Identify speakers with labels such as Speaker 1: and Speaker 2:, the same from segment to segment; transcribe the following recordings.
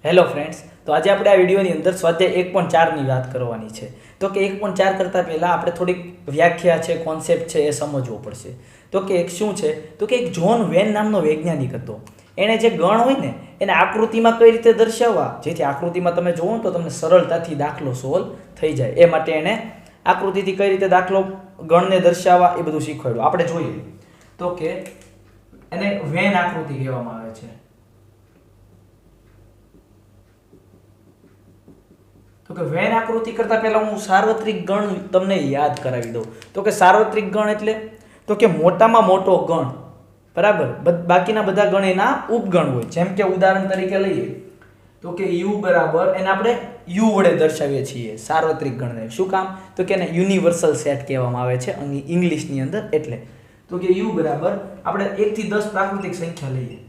Speaker 1: Hello friends, તો આજે આપણે આ વિડીયોની અંદર સ્વાધ્યાય 1.4ની વાત કરવાની છે. તો કે 1.4 કરતાં પહેલાં આપણે થોડીક વ્યાખ્યા છે, કોન્સેપ્ટ છે એ સમજવો પડશે. તો કે એક શું છે, તો કે એક જ્હોન વેન નામનો વૈજ્ઞાનિક હતો. એણે જે ગણ હોય ને એને આકૃતિમાં કઈ રીતે દર્શાવવા, જેથી આકૃતિમાં તમે જુઓ તો તમને સરળતાથી દાખલો સોલ્વ થઈ જાય. એ માટે એણે આકૃતિથી કઈ રીતે દાખલો ગણને દર્શાવવા એ બધું શીખવાડ્યું. આપણે જોઈએ તો કે એને વેન આકૃતિ કહેવામાં આવે છે. તો કે વેન આકૃતિ કરતા પહેલા હું સાર્વત્રિક ગણ તમને યાદ કરાવી દઉં. તો કે સાર્વત્રિક ગણ એટલે તો કે મોટામાં મોટો ગણ, બરાબર, બાકીના બધા ગણ એના ઉપગણ હોય. જેમ કે ઉદાહરણ તરીકે લઈએ તો કે u બરાબર એને આપણે u વડે દર્શાવીએ છીએ સાર્વત્રિક ગણને. શું કામ? તો કે એને યુનિવર્સલ સેટ કહેવામાં આવે છે ઇંગ્લિશની અંદર. એટલે તો કે u બરાબર આપણે 1 થી 10 પ્રાકૃતિક સંખ્યા લઈએ.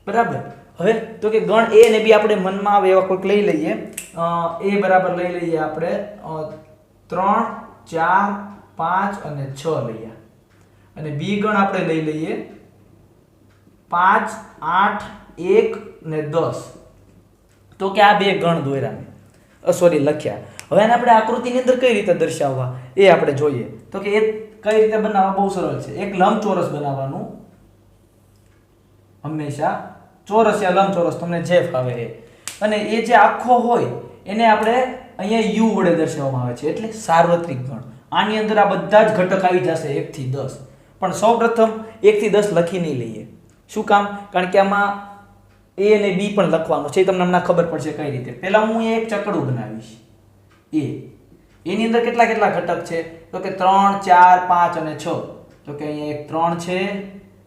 Speaker 1: બરાબર. હવે તો કે ગણ a અને b આપણે મનમાં આવે એવા કોઈક લઈ લઈએ. a બરાબર લઈ લઈએ આપણે 3 4 5 અને 6 લઈએ. અને b ગણ આપણે લઈ લઈએ 5 8 1 ને 10. તો કે આ બે ગણ દોર્યા સોરી લખ્યા. હવે આને આપણે આકૃતિની અંદર કઈ રીતે દર્શાવવા એ આપણે જોઈએ. તો કે એ કઈ રીતે બનાવવા બહુ સરળ છે. એક લંબચોરસ બનાવવાનું, હંમેશા ચોરસ યા લંબચોરસ તમને જે ફાવે એ. અને એ જે આખો હોય એને આપણે અહીંયા u વડે દર્શાવવામાં આવે છે, એટલે સાર્વત્રિક ગણ. આની અંદર આ બધા જ ઘટક આવી જશે 1 થી 10. પણ સૌપ્રથમ 1 થી 10 લખી નહીં લઈએ. શું કામ? કારણ કે આમાં a અને b પણ લખવાનું છે, તમને હમણાં ખબર પડશે કઈ રીતે. પહેલા હું એક ચકડું બનાવીશ a. એની અંદર કેટલા કેટલા ઘટક છે? તો કે 3 4 5 અને 6. તો કે અહીંયા એક 3 છે,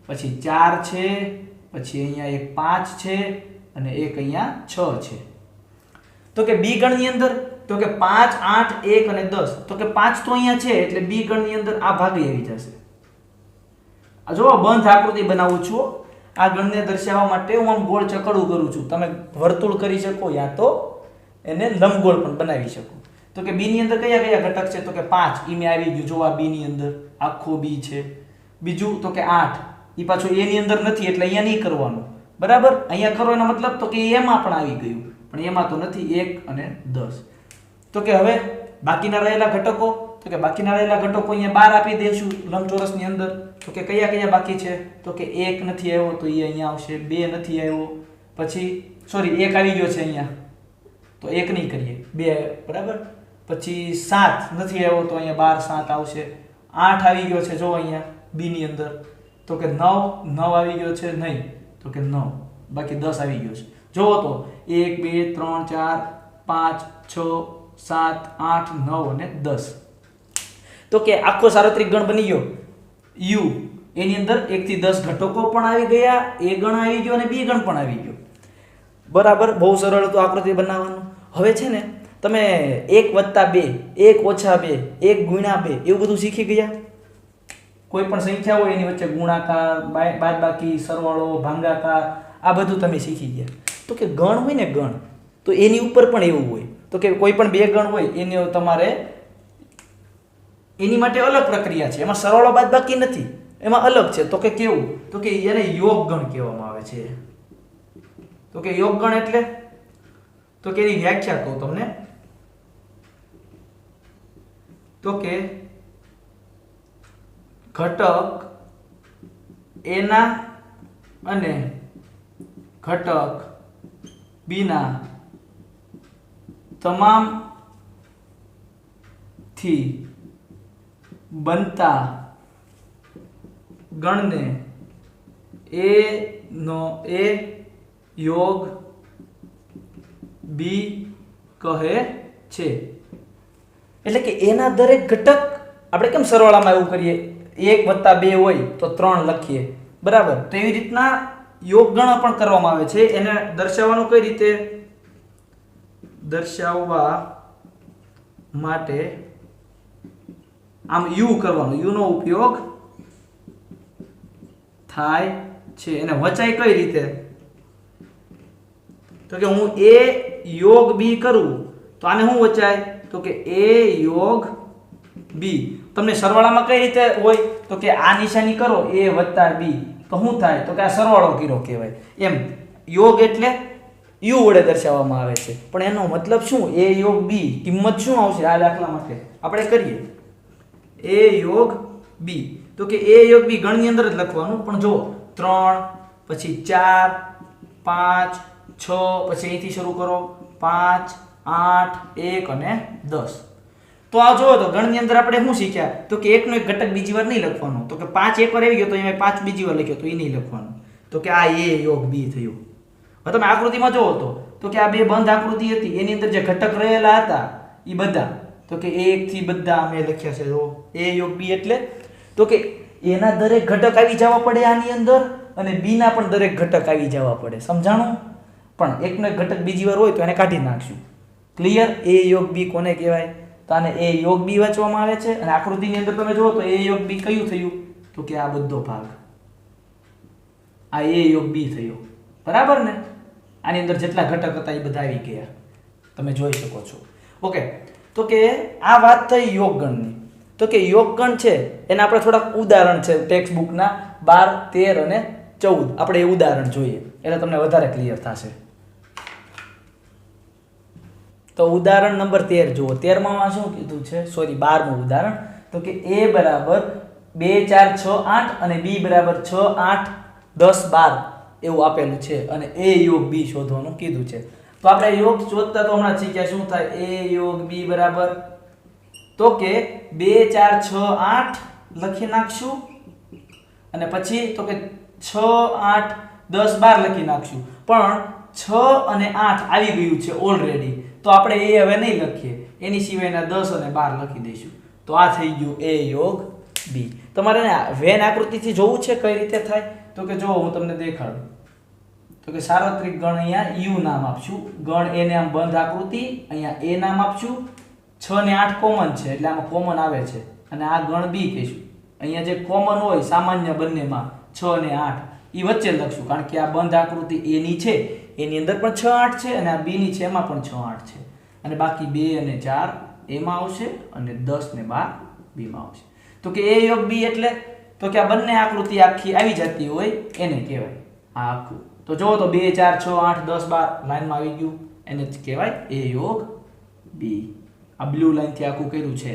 Speaker 1: પછી 4 છે, પછી અહીંયા એક 5 છે અને એક અહીંયા 6 છે. તો કે b ગણની અંદર તો કે 5 8 1 અને 10. તો કે 5 તો અહીંયા છે એટલે b ગણની અંદર આ ભાગી આવી જશે. આ જો બંધ આકૃતિ બનાવું છું. આ ગણને દર્શાવવા માટે હું આમ ગોળ ચકડું કરું છું. તમે વર્તુળ કરી શકો યા તો એને લંબગોળ પણ બનાવી શકો. તો કે b ની અંદર કયા કયા ઘટક છે? તો કે 5 ઈ મે આવી ગયું. જો આ b ની અંદર આખો b છે. બીજું તો કે 8 ઈ પાછું a ની અંદર નથી એટલે અહીંયા નહીં કરવાનું. બરાબર, અહીંયા કરો એનો મતલબ તો કે એમાં પણ આવી ગયું, પણ એમાં તો નથી. 1 અને 10. તો કે હવે બાકીના રહેલા ઘટકો, તો કે બાકીના રહેલા ઘટકો અહીંયા 12 આપી દેશું લંબચોરસની અંદર. તો કે કયા કયા બાકી છે? તો કે 1 નથી આવ્યો તો એ અહીંયા આવશે, 2 નથી આવ્યો, પછી સોરી 1 આવી ગયો છે અહીંયા તો 1 નહીં કરીએ, 2 બરાબર. પછી 7 નથી આવ્યો તો અહીંયા 12 7 આવશે. 8 આવી ગયો છે જો અહીંયા b ની અંદર. તો કે 9 આવી ગયો છે નહીં, તો કે 9, બાકી 10 આવી ગયો છે. જોવો તો 1 2 3 4 5 6 7 8 9 અને 10. તો કે આખો સાર્વત્રિક ગણ બની ગયો u. એની અંદર 1 થી 10 ઘટકો પણ આવી ગયા, a ગણ આવી ગયો અને b ગણ પણ આવી ગયો. બરાબર, બહુ સરળ હતું આકૃતિ બનાવવાનું. હવે છે ને તમે 1 + 2 1 - 2 1 × 2 એવું બધું શીખી ગયા. કોઈ પણ સંખ્યા હોય એની વચ્ચે ગુણાકાર, બાદબાકી, સરવાળો, ભાગાકાર આ બધું તમે શીખી ગયા. તો કે ગણ હોય ને ગણ, તો એની ઉપર પણ એવું હોય. તો કે કોઈ પણ બે ગણ હોય એને તમારે એની માટે અલગ પ્રક્રિયા છે. એમાં સરવાળો બાદબાકી નથી, એમાં અલગ છે. તો કે કેવું? તો કે એને યોગ ગણ કહેવામાં આવે છે. તો કે યોગ ગણ એટલે તો કે એની વ્યાખ્યા કહું તમને. તો કે ઘટક a ના અને ઘટક b ના તમામ થી બનતા ગણને a યોગ b કહે છે. એટલે કે એના દરેક ઘટક આપણે કેમ સરવાળામાં એવું કરીએ 1 + 2 હોય તો 3 લખીએ, બરાબર. તો એવી રીતના યોગ ગણ પણ કરવામાં આવે છે. એને દર્શાવવાનું કઈ રીતે? દર્શાવવા માટે આમ u કરવાનું, u નો ઉપયોગ થાય છે. એને વચાય કઈ રીતે? તો કે હું a યોગ b કરું તો આને શું વચાય? તો કે a યોગ b. તમને સરવાળામાં કઈ રીતે હોય તો કે આ નિશાની કરો a વત્તા b તો શું થાય તો કે આ સરવાળો કર્યો કહેવાય એમ યોગ એટલે u વડે દર્શાવવામાં આવે છે પણ એનો મતલબ શું a યોગ b કિંમત શું આવશે આ દાખલા માટે આપણે કરીએ a યોગ b તો કે a યોગ b ગણની અંદર જ લખવાનું પણ જો 3 પછી 4 5 6 પછી અહીંથી શરૂ કરો 5 8 1 અને 10 તો આ જો તો ગણની અંદર આપણે શું શીખ્યા તો કે એકનો એક ઘટક બીજી વાર નહીં લખવાનો તો કે 5 એકવાર આવી ગયો તો અહીંયા 5 બીજી વાર લખ્યો તો એ નહીં લખવાનું તો કે આ a યોગ b થયું હવે તમે આકૃતિમાં જોવો તો કે આ બે બંધ આકૃતિ હતી એની અંદર જે ઘટક રહેલા હતા એ બધા તો કે a થી બધા અમે લખ્યા છે જો a યોગ b એટલે તો કે એના દરેક ઘટક આવી જવા પડે આની અંદર અને b ના પણ દરેક ઘટક આવી જવા પડે સમજાણું પણ એકનો એક ઘટક બીજી વાર હોય તો એને કાઢી નાખશું ક્લિયર a યોગ b કોને કહેવાય તો આને a યોગ b વાંચવામાં આવે છે અને આકૃતિની અંદર તમે જુઓ તો a યોગ b કયું થયું તો કે આ બધો ભાગ આ a યોગ b થયો બરાબર ને આની અંદર જેટલા ઘટક હતા એ બધા આવી ગયા તમે જોઈ શકો છો ઓકે તો કે આ વાત થઈ યોગગણની તો કે યોગગણ છે એના આપણે થોડાક ઉદાહરણ છે ટેક્સ્ટ બુકના 12 13 અને 14 આપણે એ ઉદાહરણ જોઈએ એટલે તમને વધારે ક્લિયર થશે તો ઉદાહરણ નંબર 13 જુઓ 13 માં શું કીધું છે સોરી 12મું ઉદાહરણ તો કે a બરાબર 2 4 6 8 અને b બરાબર 6 8 10 12 એવું આપેલું છે અને a યોગ b શોધવાનું કીધું છે તો આપણે યોગ શોધતા તો હમણાં શીખ્યા શું થાય a યોગ b બરાબર તો કે 2 4 6 8 લખી નાખશું અને પછી તો કે 6 8 10 12 લખી નાખશું પણ 6 અને 8 આવી ગયું છે ઓલરેડી તો આપણે એ હવે નહીં લખીએ એની સિવાયના 10 અને 12 લખી દઈશું તો આ થઈ ગયું a યોગ b તમારે વેન આકૃતિથી જોવું છે કઈ રીતે થાય તો કે જો હું તમને દેખાડું તો કે સાર્વત્રિક ગણ અહીંયા u નામ આપશું ગણ a ને આમ બંધ આકૃતિ અહીંયા a નામ આપશું 6 ને 8 કોમન છે એટલે આમાં કોમન આવે છે અને આ ગણ b કહીશું અહીંયા જે કોમન હોય સામાન્ય બંનેમાં 6 ને 8 ઈ વચ્ચે લખશું કારણ કે આ બંધ આકૃતિ a ની છે એની અંદર પણ 6 8 છે અને આ b ની છે એમાં પણ 6 8 છે અને બાકી 2 અને 4 a માં આવશે અને 10 ને 12 b માં આવશે તો કે a યોગ b એટલે તો કે આ બંને આકૃતિ આખી આવી જતી હોય એને કહેવાય આ આખું તો જો તો 2 4 6 8 10 12 લાઈનમાં આવી ગયું એને જ કહેવાય a યોગ b આ બ્લુ લાઈન થી આખું કર્યું છે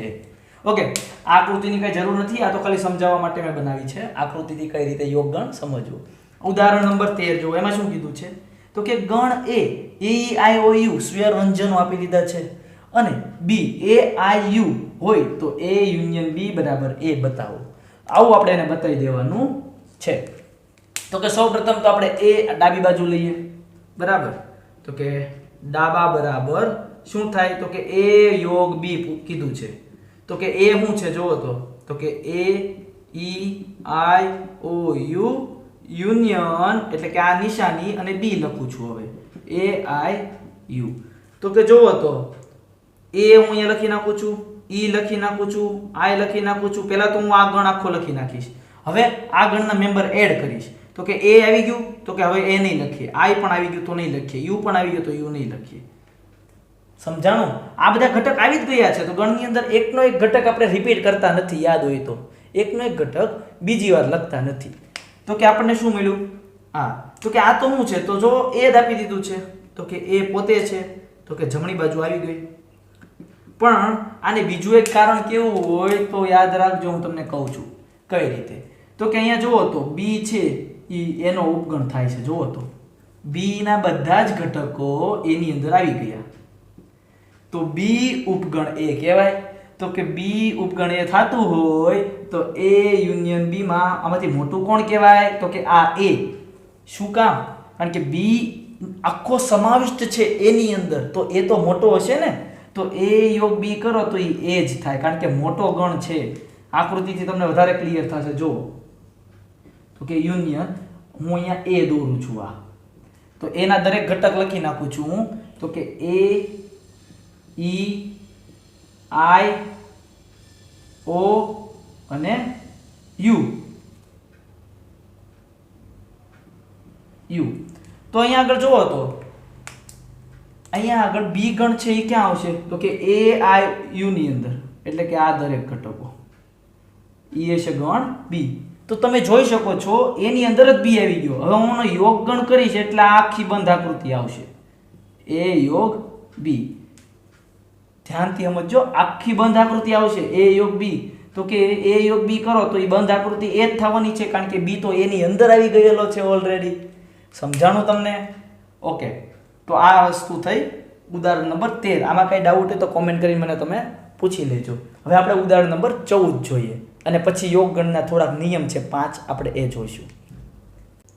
Speaker 1: ઓકે આ આકૃતિની કઈ જરૂર નથી આ તો ખાલી સમજાવવા માટે મેં બનાવી છે આકૃતિથી કઈ રીતે યોગગણ સમજવું ઉદાહરણ નંબર 13 જો એમાં શું કીધું છે તો કે ગણ a e i o u સ્વરંજનો આપી દીધા છે અને b a i u હોય તો a યુનિયન b બરાબર a બતાવો આવું આપણે એને બતાવી દેવાનું છે તો કે સૌપ્રથમ તો આપણે a ડાબી બાજુ લઈએ બરાબર તો કે ડાબા બરાબર શું થાય તો કે a યોગ b કીધું છે તો કે a શું છે જોવો તો કે a e i o u union એટલે કે આ નિશાની અને b લખું છું હવે a i u તો કે જોવો તો a હું અહીંયા લખી નાખું છું e લખી નાખું છું i લખી નાખું છું પહેલા તો હું આ ગણ આખો લખી નાખીશ હવે આ ગણના મેમ્બર એડ કરીશ તો કે a આવી ગયું તો કે હવે a નહીં લખીએ i પણ આવી ગયું તો નહીં લખીએ u પણ આવી ગયું તો u નહીં લખીએ સમજાણું આ બધા ઘટક આવી જ ગયા છે તો ગણની અંદર એકનો એક ઘટક આપણે રિપીટ કરતા નથી યાદ હોય તો એકનો એક ઘટક બીજી વાર લખતા નથી તો કે આપણને શું મળ્યું આ તો કે આ તો શું છે તો જો a જ આપી દીધું છે તો કે a પોતે છે તો કે જમણી બાજુ આવી ગઈ પણ આને બીજું એક કારણ કેવું હોય તો યાદ રાખજો હું તમને કહું છું કઈ રીતે તો કે અહીંયા જુઓ તો b છે ઈ એનો ઉપગણ થાય છે જુઓ તો b ના બધા જ ઘટકો એની અંદર આવી ગયા તો b ઉપગણ a કહેવાય તો કે b ઉપગણ a થાતું હોય તો a યુનિયન b માં આમાંથી મોટું કોણ કહેવાય તો કે આ a શું કામ કારણ કે b આખો સમાવિષ્ટ છે એની અંદર તો એ તો મોટો હશે ને તો a યોગ b કરો તો એ a જ થાય કારણ કે મોટો ગણ છે આકૃતિથી તમને વધારે ક્લિયર થશે જો તો કે યુનિયન હું અહીંયા a દોરું છું આ તો a ના દરેક ઘટક લખી નાખું છું હું તો કે a e i o અને u તો અહીંયા આગળ જોવો તો અહીંયા આગળ b ગણ છે એ ક્યાં આવશે તો કે a i u ની અંદર એટલે કે આ દરેક ઘટકો ઈ હશે ગણ બી. તો તમે જોઈ શકો છો એની અંદર જ બી આવી ગયો. હવે હું આનો યોગ ગણ કરીશ એટલે આ આખી બંધ આકૃતિ આવશે. એ યોગ બી. ધ્યાનથી સમજો, આખી બંધ આકૃતિ આવશે એ યોગ બી. તો કે એ યોગ બી કરો તો એ બંધ આકૃતિ એ જ થવાની છે, કારણ કે બી તો એની અંદર આવી ગયેલો છે ઓલરેડી. સમજાણું તમને? ઓકે, તો આ વસ્તુ થઈ ઉદાહરણ નંબર 13. આમાં કઈ ડાઉટ હોય તો કોમેન્ટ કરીને મને તમે પૂછી લેજો. હવે આપણે ઉદાહરણ નંબર 14 જોઈએ અને પછી યોગ ગણના થોડાક નિયમ છે 5, આપણે એ જોઈશું.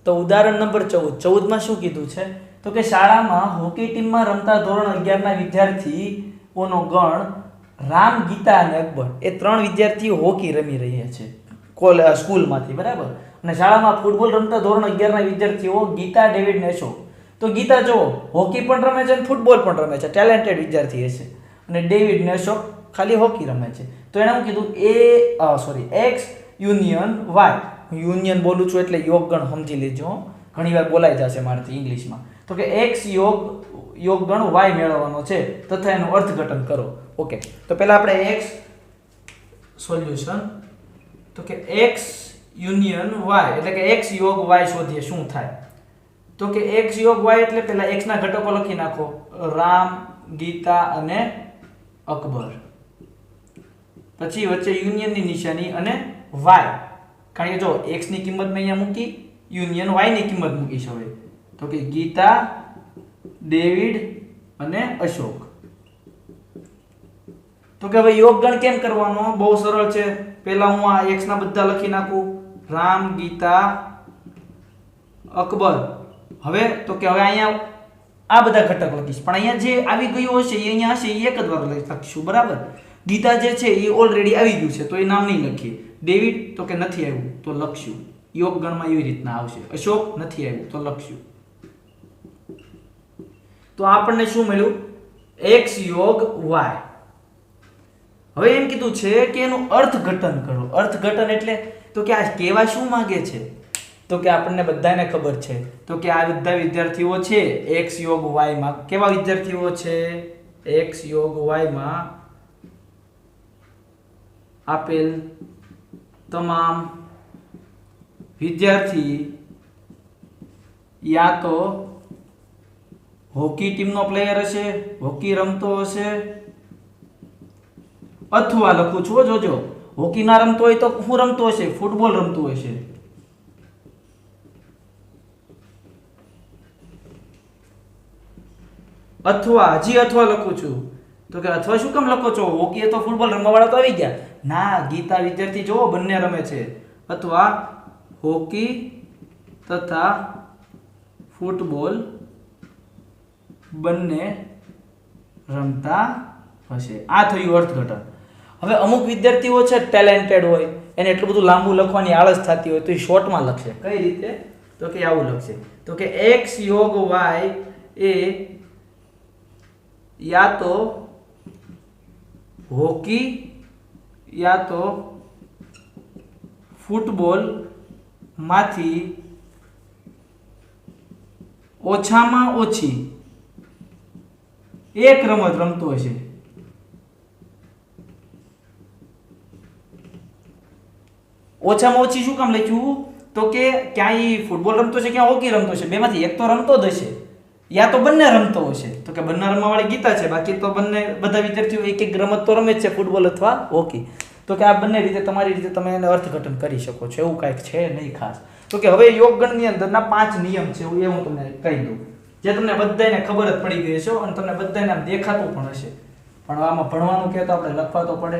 Speaker 1: તો ઉદાહરણ નંબર 14 માં શું કીધું છે? તો કે શાળામાં હોકી ટીમમાં રમતા ધોરણ 11 ના વિદ્યાર્થીઓનો ગણ રામ, ગીતા અને અકબર એ 3 વિદ્યાર્થીઓ હોકી રમી રહ્યા છે સ્કૂલમાંથી, બરાબર. અને શાળામાં ફૂટબોલ રમતા ધોરણ 11 ના વિદ્યાર્થીઓ ગીતા, ડેવિડ ને અશોક. તો ગીતા જો હોકી પણ રમે છે અને ફૂટબોલ પણ રમે છે, ટેલેન્ટેડ વિદ્યાર્થી હશે. અને ડેવિડ ને અશોક ખાલી હોકી રમે છે. તો એણે શું કીધું? X union Y. યુનિયન બોલું છું એટલે યોગ ગણ સમજી લેજો, ઘણી વાર બોલાઈ જશે મારાથી ઇંગ્લિશમાં. તો કે એક્સ યોગ ગણ વાય મેળવવાનો છે તથા એનું અર્થઘટન કરો. ઓકે, તો પહેલા આપણે એક્સ સોલ્યુશન. તો કે એક્સ યુનિયન વાય એટલે કે એક્સ યોગ વાય શોધીએ શું થાય. તો કે એક્સ યોગ વાય એટલે પહેલા એક્સ ના ઘટકો લખી નાખો, રામ, ગીતા અને અકબર. પછી વચ્ચે યુનિયન ની નિશાની અને વાય, કારણ કે જો એક્સ ની કિંમત મેં અહીંયા મૂકી, યુનિયન વાય ની કિંમત મૂકીશ. હવે તો કે ગીતા, ડેવિડ અને અશોક. તો કે હવે યોગ ગણ કેમ કરવાનો? બહુ સરળ છે. પહેલા હું આ એક્સ ના બધા લખી નાખું, રામ, ગીતા, અકબર. હવે તો કે હવે અહીંયા આ બધા ઘટક લખીશ, પણ અહીંયા જે આવી ગયું હશે એ અહીંયા હશે એ એક જ વાર લખીશું, બરાબર. ગીતા જે છે એ ઓલરેડી આવી ગયું છે તો એ નામ નહીં લખીએ. ડેવિડ તો કે નથી આવ્યું તો લખશું, યોગ ગણમાં એવી રીતના આવશે. અશોક નથી આવ્યું તો લખશું. તો આપણને શું મળ્યું? એક્સ યોગ વાય. હવે એમ કીધું છે કે એનું અર્થઘટન કરો. અર્થઘટન એટલે તો કે આ કેવા શું માંગે છે? તો કે આપણને બધાને ખબર છે તો કે આ બધા વિદ્યાર્થીઓ છે એક્સ યોગ વાય માં. કેવા વિદ્યાર્થીઓ છે? એક્સ યોગ વાય માં આપેલ તમામ વિદ્યાર્થી યા તો હોકી ટીમનો પ્લેયર હશે, હોકી રમતો હશે, અથવા લખું છું જોજો, હોકી ના રમતો હોય તો હું રમતો હશે? ફૂટબોલ રમતો હશે. અથવા હજી અથવા લખું છું તો કે અથવા શું કામ લખો છો? હોકી તો ફૂટબોલ રમવા વાળા તો આવી ગયા. ના, ગીતા વિદ્યાર્થી જોવો બંને રમે છે. અથવા હોકી તથા ફૂટબોલ બંને રમતા હશે. આ થયું અર્થઘટન. હવે અમુક વિદ્યાર્થીઓ છે ટેલેન્ટેડ હોય, એને એટલું બધું લાંબુ લખવાની આળસ થતી હોય તો એ શોર્ટમાં લખશે. કઈ રીતે? તો કે આવું લખશે. તો કે એક્સ યોગ વાય એ યા તો હોકી યા તો ફૂટબોલ માંથી ઓછામાં ઓછી એક રમત રમતો હશે. ઓછામાં ઓછી શું કામ લખ્યું? તો કે ક્યાંય ફૂટબોલ રમતો છે, ક્યાં હોકી રમતો છે, બેમાંથી એક તો રમતો જ હશે, યા તો બંને રમતો હશે. તો કે બંને રમવા વાળી ગીતા છે, બાકી તો બંને બધા વિદ્યાર્થીઓ એક એક રમત તો રમે જ છે, ફૂટબોલ અથવા હોકી. તો કે આ બંને રીતે તમારી રીતે તમે એને અર્થઘટન કરી શકો છો. એવું કાંઈક છે નહીં ખાસ. તો કે હવે યોગ ગણની અંદરના 5 નિયમ છે એ હું તમને કહી દઉં, જે તમને બધાને ખબર જ પડી ગઈ છે અને તમને બધાને આમ દેખાતું પણ હશે. પણ આમાં ભણવાનું કહે તો આપણે લખવા તો પડે,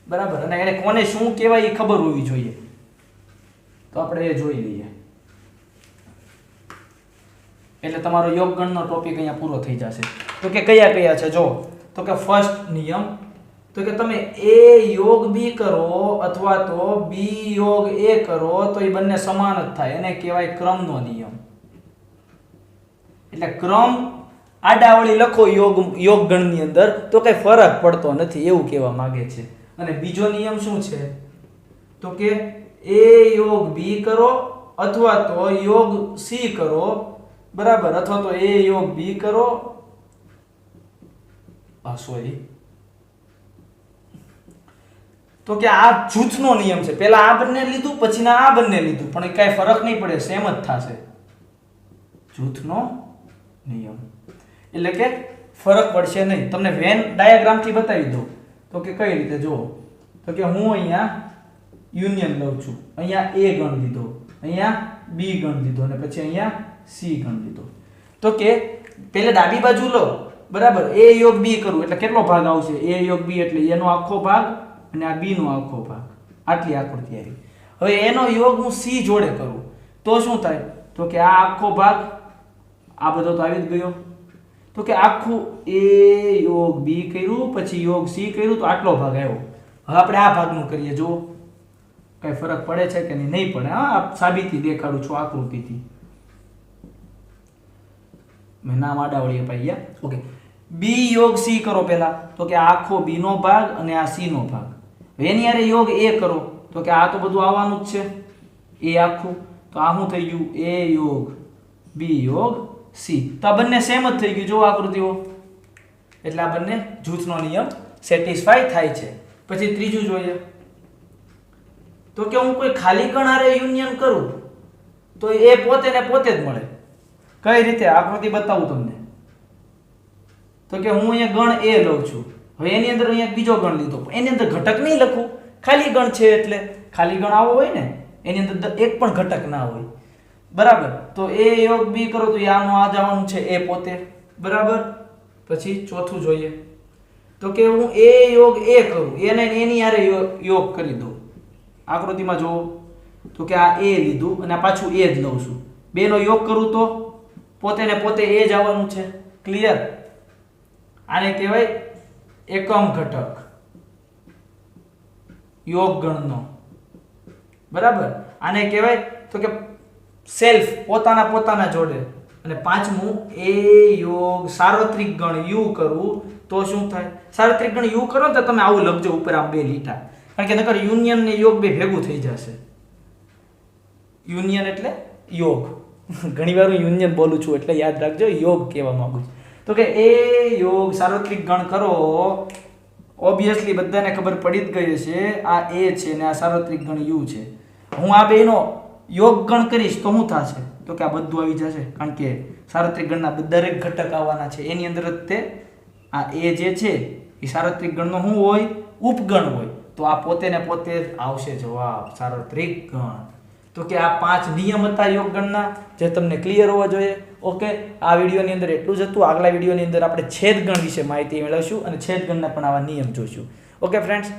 Speaker 1: બરાબર. અને એને કોને શું કહેવાય એ ખબર હોવી જોઈએ. તો આપણે એ જોઈ લઈએ એટલે તમારો યોગ ગણનો ટોપિક અહીંયા પૂરો થઈ જશે. તો કે કયા કયા છે જો? તો કે ફર્સ્ટ નિયમ, તો કે તમે એ યોગ બી કરો અથવા તો બી યોગ એ કરો તો એ બંને સમાન જ થાય, એને કહેવાય ક્રમનો નિયમ. એટલે ક્રમ આડાવળી લખો યોગ ગણની અંદર તો કઈ ફરક પડતો નથી એવું કહેવા માંગે છે. અને બીજો નિયમ શું છે? તો કે એ યોગ બી કરો અથવા તો યોગ સી કરો, બરાબર, અથવા તો એ યોગ બી કરો, તો કે આ જૂથનો નિયમ છે. પહેલા આ બંને લીધું, પછીના આ બંને લીધું, પણ એ કાંઈ ફરક નહીં પડે, સેમ જ થશે. જૂથનો નિયમ એટલે કે ફરક પડશે નહીં. તમને વેન ડાયાગ્રામથી બતાવી દઉં તો કે કઈ રીતે જુઓ. તો કે હું અહીંયા યુનિયન લઉં છું. અહીંયા એ ગણ લીધો, અહીંયા બી ગણ લીધો અને પછી અહીંયા સી ગણ લીધો. તો કે પહેલા ડાબી બાજુ લો, બરાબર, a યોગ b કરું એટલે કેટલો ભાગ આવશે? a યોગ b એટલે a નો આખો ભાગ અને આ b નો આખો ભાગ. આટલી આકૃતિ આવી. હવે એનો યોગ હું c જોડે કરું તો શું થાય? તો કે આ આખો ભાગ, આ બધો તો આવી જ ગયો. તો કે આખું a યોગ b કર્યું, પછી યોગ c કર્યું, તો આટલો ભાગ આવ્યો. હવે આપણે આ ભાગનું કરીએ. જો કઈ ફરક પડે છે કે નહીં પડે? હા, સાબિતી દેખાડું છું આકૃતિથી. મેં નામ આડાવળી અપાઈ ગયા. ઓકે, b યોગ c કરો પહેલા. તો કે આખો b નો ભાગ અને આ c નો ભાગ. એની હારે યોગ a કરો તો કે આ તો બધું આવવાનું જ છે, a આખું. તો આ શું થઈ ગયું? a યોગ b યોગ c. તો આ બંને સેમ જ થઈ ગયું. જો આકૃતિઓ, એટલે આ બંને જૂથનો નિયમ સેટિસ્ફાય થાય છે. પછી ત્રીજું જોઈએ તો કે હું કોઈ ખાલી કણ હારે યુનિયન કરું તો એ પોતે ને પોતે જ મળે. કઈ રીતે? આકૃતિ બતાવું તમને. તો કે હું અહીંયા ગણ a લઉં છું. હવે એની અંદર અહીંયા બીજો ગણ લીધો, એની અંદર ઘટક નહીં લખું, ખાલી ગણ છે એટલે. ખાલી ગણ આવો હોય ને, એની અંદર એક પણ ઘટક ના હોય, બરાબર. તો a યોગ b કરો તો આનું આ જવાનું છે a પોતે, બરાબર. પછી ચોથું જોઈએ તો કે હું a યોગ a કરું, એને એની હારે યોગ કરી દઉં. આકૃતિમાં જોવો તો કે આ a લીધું અને પાછું a જ લઉં છું. બે નો યોગ કરું તો પોતે ને પોતે a જ આવવાનું છે. ક્લિયર? આને કહેવાય એકમ ઘટક યોગ ગણનો, બરાબર. આને કહેવાય તો કે સેલ્ફ, પોતાના જોડે. અને પાંચમું a યોગ સાર્વત્રિક ગણ u કરવું તો શું થાય? સાર્વત્રિક ગણ u કરો તો તમે આવું લખજો ઉપર આમ બે લીટા, કારણ કે નકર યુનિયન ને યોગ બે ભેગું થઈ જશે. યુનિયન એટલે યોગ. ઘણીવાર હું યુનિયન બોલું છું એટલે યાદ રાખજો, યોગ કહેવા માંગુ છું. તો કે a યોગ સાર્વત્રિક ગણ કરો, ઓબ્વિયસલી બધાને ખબર પડી જ ગઈ છે આ a છે ને આ સાર્વત્રિક ગણ u છે. હું આ બેનો યોગ ગણ કરીશ તો શું થશે? તો કે આ બધું આવી જશે, કારણ કે સાર્વત્રિક ગણના દરેક ઘટક આવવાના છે. એની અંદર જ તે આ a જે છે એ સાર્વત્રિક ગણનો શું હોય? ઉપગણ હોય. તો આ પોતે ને પોતે જ આવશે જવાબ, સાર્વત્રિક ગણ. તો કે આ 5 નિયમ હતા યોગ ગણના, જે તમને ક્લિયર હોવા જોઈએ. ઓકે, આ વિડીયોની અંદર એટલું જ હતું. આગલા વિડીયોની અંદર આપણે છેદ ગણ વિશે માહિતી મેળવશું અને છેદ ગણના પણ આવા નિયમ જોઈશું. Okay friends,